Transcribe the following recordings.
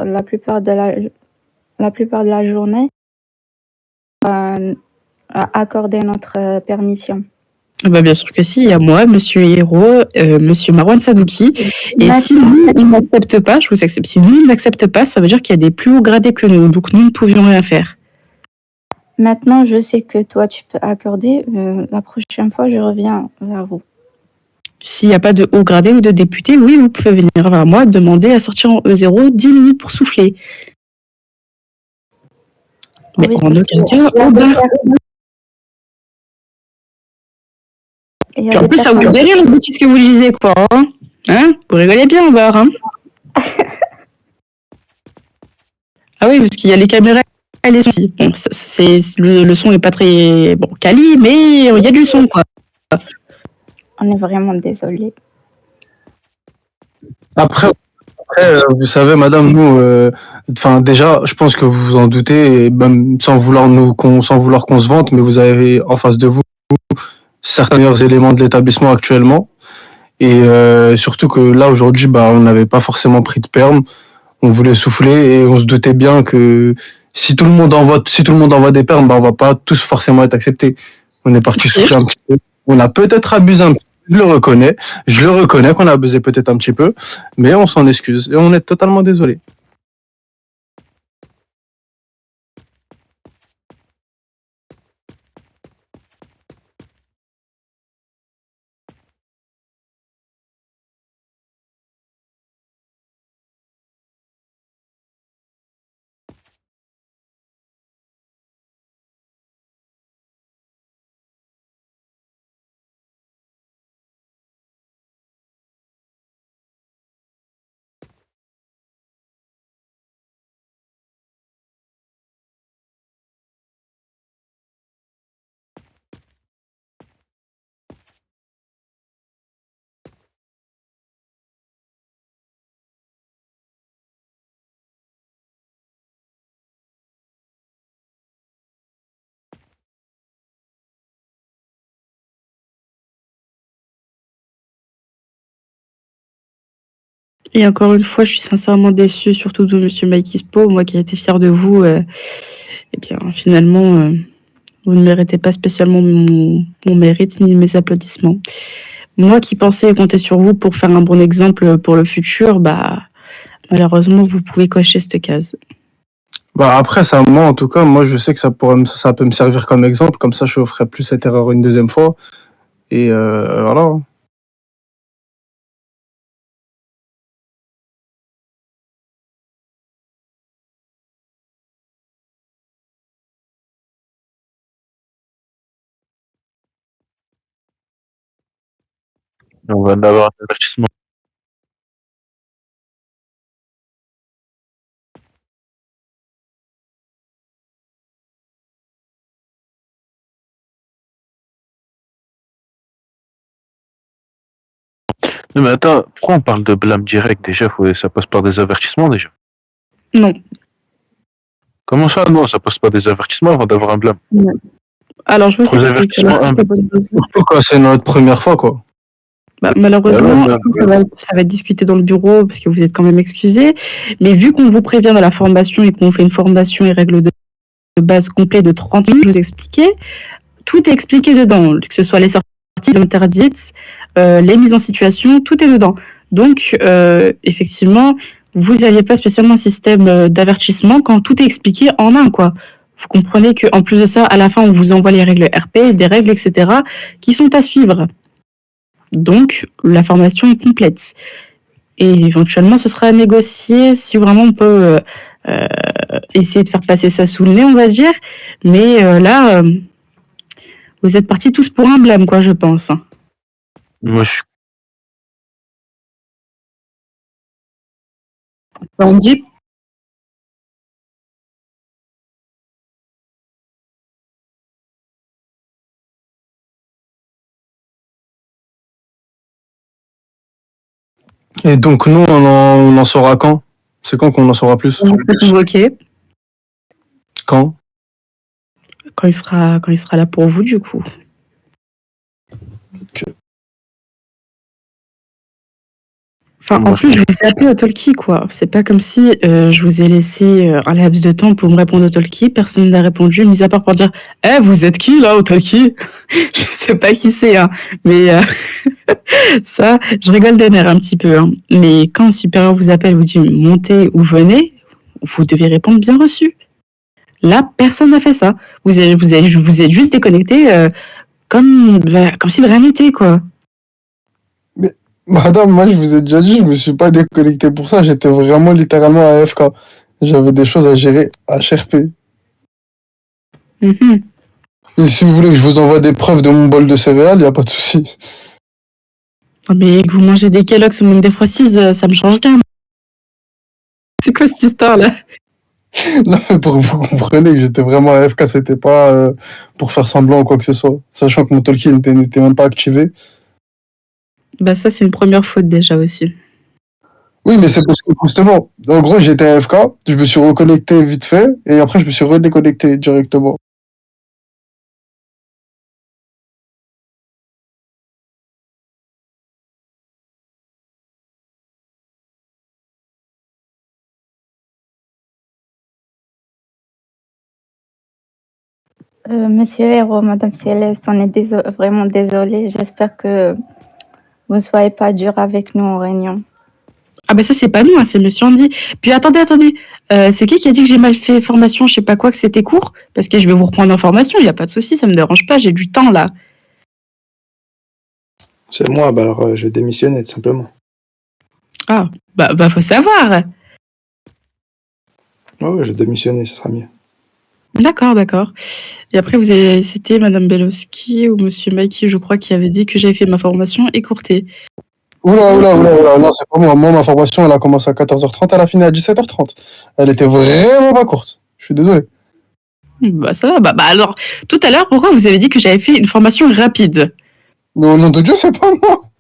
la plupart de la journée à accorder notre permission. Bah, bien sûr que si, il y a moi, Monsieur Hiro, Monsieur Marwan Sadouki. Et si nous, on n'accepte pas, je vous accepte, si nous, on n'accepte pas, ça veut dire qu'il y a des plus hauts gradés que nous, donc nous ne pouvions rien faire. Maintenant, je sais que toi, tu peux accorder. La prochaine fois, je reviens vers vous. S'il n'y a pas de haut gradé ou de député, oui, vous pouvez venir vers moi, demander à sortir en E0 10 minutes pour souffler. Mais Oui, en parce aucun qu'il y a cas, au des bar. personnes- il y a Puis en des plus, ça vous personnes- faisait rire, les bêtises que vous lisez, quoi. Hein, vous rigolez bien au bar, hein. Ah oui, parce qu'il y a les caméras et les sons. Bon, le son n'est pas très bon, quali, mais il y a du son, quoi. On est vraiment désolé. Après, vous savez, madame, nous, déjà, je pense que vous vous en doutez, et même sans vouloir qu'on se vante, mais vous avez en face de vous certains meilleurs éléments de l'établissement actuellement. Et surtout que là, aujourd'hui, on n'avait pas forcément pris de perme. On voulait souffler et on se doutait bien que si tout le monde envoie des permes, on va pas tous forcément être acceptés. On est parti souffler un petit peu. On a peut-être abusé un peu. Je le reconnais qu'on a abusé peut-être un petit peu, mais on s'en excuse et on est totalement désolé. Et encore une fois, je suis sincèrement déçue, surtout de Monsieur Mike Ispo, moi qui ai été fière de vous. Eh bien, finalement, vous ne méritez pas spécialement mon mérite ni mes applaudissements. Moi qui pensais compter sur vous pour faire un bon exemple pour le futur, malheureusement, vous pouvez cocher cette case. Après, ça, moi, en tout cas, moi, je sais que ça peut me servir comme exemple. Comme ça, je ne ferai plus cette erreur une deuxième fois. Et voilà. On va en avoir un avertissement. Non, mais attends, pourquoi on parle de blâme direct déjà? Ça passe par des avertissements déjà. Non. Comment ça? Non, ça passe par des avertissements avant d'avoir un blâme. Non. Alors, je vous explique. Surtout quand c'est notre première fois, quoi. Malheureusement, ça va être discuté dans le bureau parce que vous êtes quand même excusé. Mais vu qu'on vous prévient dans la formation et qu'on fait une formation et règles de base complète de 30 minutes, je vous expliquais, tout est expliqué dedans, que ce soit les sorties interdites, les mises en situation, tout est dedans. Donc, effectivement, vous n'aviez pas spécialement un système d'avertissement quand tout est expliqué en un, quoi. Vous comprenez qu'en plus de ça, à la fin, on vous envoie les règles RP, des règles, etc., qui sont à suivre. Donc, la formation est complète. Et éventuellement, ce sera à négocier si vraiment on peut essayer de faire passer ça sous le nez, on va dire. Mais là, vous êtes partis tous pour un blâme, quoi, je pense. Moi, je suis... On dit... Et donc, nous, on en saura quand? C'est quand qu'on en saura plus? On sera convoqué. Quand? Quand il sera là pour vous, du coup. Okay. Enfin, en Moi, plus, je vous ai appelé au talkie, quoi. C'est pas comme si je vous ai laissé un laps de temps pour me répondre au talkie. Personne n'a répondu, mis à part pour dire Eh, vous êtes qui, là, au talkie? Je sais pas qui c'est, hein. Mais ça, je rigole des nerfs un petit peu, hein. Mais quand le supérieur vous appelle, vous dit montez ou venez, vous devez répondre bien reçu. Là, personne n'a fait ça. Vous êtes juste déconnecté comme si de rien n'était, quoi. Mais, madame, moi, je vous ai déjà dit, je me suis pas déconnecté pour ça. J'étais vraiment littéralement à AFK. J'avais des choses à gérer HRP. Mhm. Et si vous voulez que je vous envoie des preuves de mon bol de céréales, y a pas de souci. Ah, mais que vous mangez des Kellogg's ou même des Frosties, ça me change rien. C'est quoi cette histoire-là? Non, mais pour que vous compreniez que j'étais vraiment à AFK, c'était pas pour faire semblant ou quoi que ce soit. Sachant que mon talkie n'était même pas activé. Bah ça, c'est une première faute déjà aussi. Oui, mais c'est parce que justement, en gros, j'étais à AFK, je me suis reconnecté vite fait, et après, je me suis redéconnecté directement. Monsieur Hérault, Madame Céleste, on est vraiment désolé. J'espère que vous ne soyez pas dur avec nous en réunion. Ah bah ça, c'est pas nous, hein, c'est Monsieur Andy. Puis attendez. C'est qui a dit que j'ai mal fait formation, je sais pas quoi, que c'était court? Parce que je vais vous reprendre en formation, il y a pas de souci, ça me dérange pas, j'ai du temps là. C'est moi, bah alors je vais démissionner tout simplement. Ah, bah faut savoir. Ouais, je vais démissionner, ce sera mieux. D'accord. Et après, c'était Madame Belowski ou Monsieur Mikey, je crois, qui avait dit que j'avais fait ma formation écourtée. Oula, non, c'est pas moi. Moi, ma formation, elle a commencé à 14h30, elle a fini à 17h30. Elle était vraiment pas courte. Je suis désolé. Bah ça va, bah alors, tout à l'heure, pourquoi vous avez dit que j'avais fait une formation rapide? Non, nom de Dieu, c'est pas moi.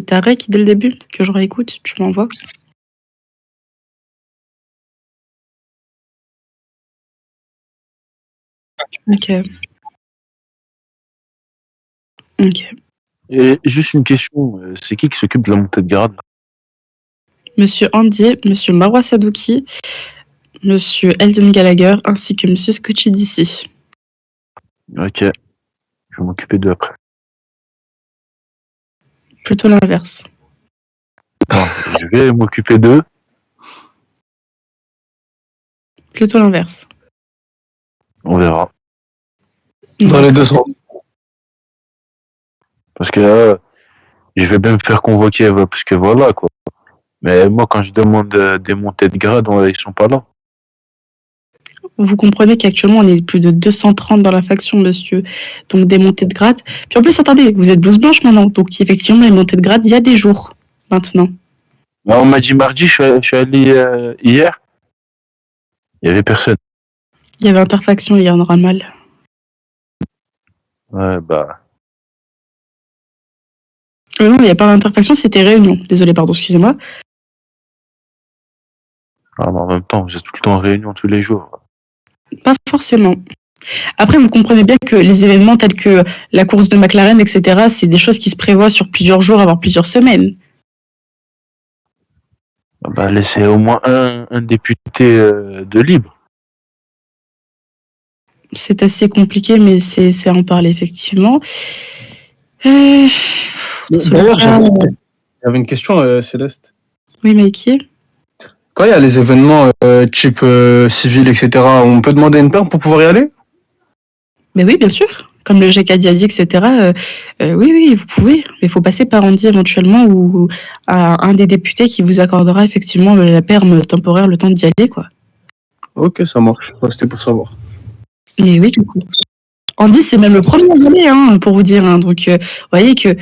T'as Rec dès le début, que je réécoute, tu m'envoies. Ok. Et juste une question, c'est qui s'occupe de la montée de grade? Monsieur Andy, Monsieur Marwa Sadouki, Monsieur Elden Gallagher, ainsi que Monsieur Scotchy d'ici. Ok, je vais m'occuper d'eux après. Plutôt l'inverse. Non, je vais m'occuper d'eux. Plutôt l'inverse. On verra. Dans les deux sens. Parce que là, je vais bien me faire convoquer, parce que voilà, quoi. Mais moi, quand je demande des montées de grade, ils sont pas là. Vous comprenez qu'actuellement, on est plus de 230 dans la faction, monsieur. Donc, des montées de grade. Puis en plus, attendez, vous êtes blouse blanche maintenant. Donc, effectivement, les montées de grade, il y a des jours, maintenant. Là, on m'a dit mardi, je suis allé hier. Il y avait personne. Il y avait interfaction, il y en aura mal. Ouais, bah. Non, il n'y a pas d'interfaction, c'était réunion. Désolé, pardon, excusez-moi. Ah, mais en même temps, vous êtes tout le temps en réunion tous les jours. Pas forcément. Après, vous comprenez bien que les événements tels que la course de McLaren, etc., c'est des choses qui se prévoient sur plusieurs jours, voire plusieurs semaines. Ah bah, laissez au moins un député de libre. C'est assez compliqué, mais c'est à en parler, effectivement. Euh, D'ailleurs, j'avais une question, Céleste. Oui, Mikey. Quand il y a les événements type civil, etc., on peut demander une perme pour pouvoir y aller? Mais oui, bien sûr. Comme le GK a dit, etc. Oui, vous pouvez. Mais il faut passer par Andy éventuellement ou à un des députés qui vous accordera effectivement la perme temporaire, le temps d'y aller, quoi. Ok, ça marche. Ouais, c'était pour savoir. Mais oui, du coup. Andy, c'est même le premier à y aller, hein, pour vous dire. Hein. Donc, vous voyez que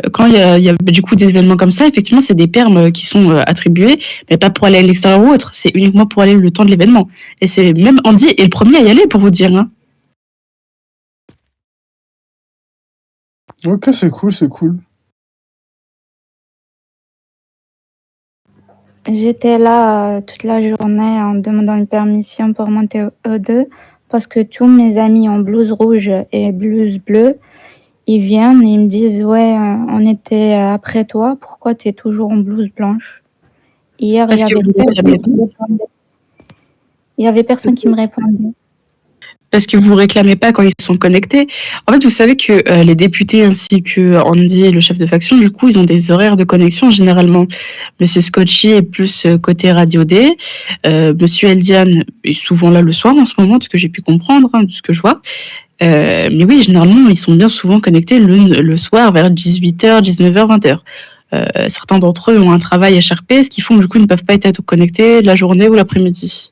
quand il y a du coup des événements comme ça, effectivement, c'est des permes qui sont attribuées, mais pas pour aller à l'extérieur ou autre. C'est uniquement pour aller le temps de l'événement. Et c'est même Andy est le premier à y aller, pour vous dire. Hein. Ok, c'est cool. J'étais là toute la journée en demandant une permission pour monter au E2 parce que tous mes amis en blouse rouge et blouse bleue, ils viennent et ils me disent: «Ouais, on était après toi, pourquoi tu es toujours en blouse blanche?» Hier, il y Parce que avait vous personne réclamez qui me répondait. Il y avait personne qui me répondait. Parce que vous réclamez pas quand ils sont connectés. En fait, vous savez que les députés ainsi que Andy et le chef de faction, du coup, ils ont des horaires de connexion généralement. Monsieur Scotchy est plus côté Radio D. Monsieur Eldian est souvent là le soir en ce moment, de ce que j'ai pu comprendre, hein, de ce que je vois. Mais oui, généralement, ils sont bien souvent connectés le soir vers 18h, 19h, 20h. Certains d'entre eux ont un travail HRP, ce qui font que du coup, ils ne peuvent pas être connectés la journée ou l'après-midi.